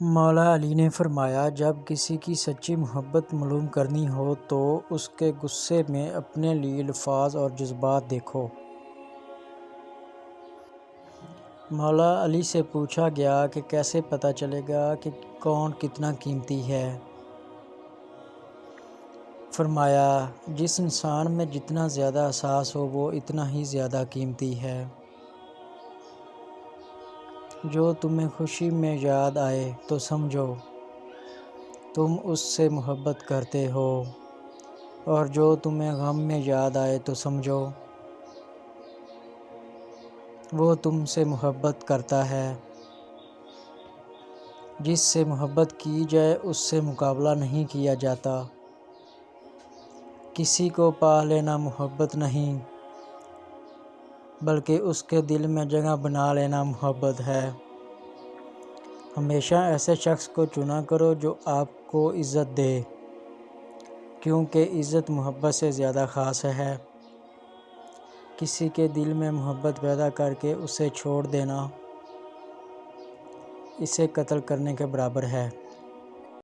مولا علی نے فرمایا، جب کسی کی سچی محبت معلوم کرنی ہو تو اس کے غصے میں اپنے لیے الفاظ اور جذبات دیکھو۔ مولا علی سے پوچھا گیا کہ کیسے پتہ چلے گا کہ کون کتنا قیمتی ہے؟ فرمایا، جس انسان میں جتنا زیادہ احساس ہو وہ اتنا ہی زیادہ قیمتی ہے۔ جو تمہیں خوشی میں یاد آئے تو سمجھو تم اس سے محبت کرتے ہو، اور جو تمہیں غم میں یاد آئے تو سمجھو وہ تم سے محبت کرتا ہے۔ جس سے محبت کی جائے اس سے مقابلہ نہیں کیا جاتا۔ کسی کو پا لینا محبت نہیں، بلکہ اس کے دل میں جگہ بنا لینا محبت ہے۔ ہمیشہ ایسے شخص کو چنا کرو جو آپ کو عزت دے، کیونکہ عزت محبت سے زیادہ خاص ہے۔ کسی کے دل میں محبت پیدا کر کے اسے چھوڑ دینا اسے قتل کرنے کے برابر ہے۔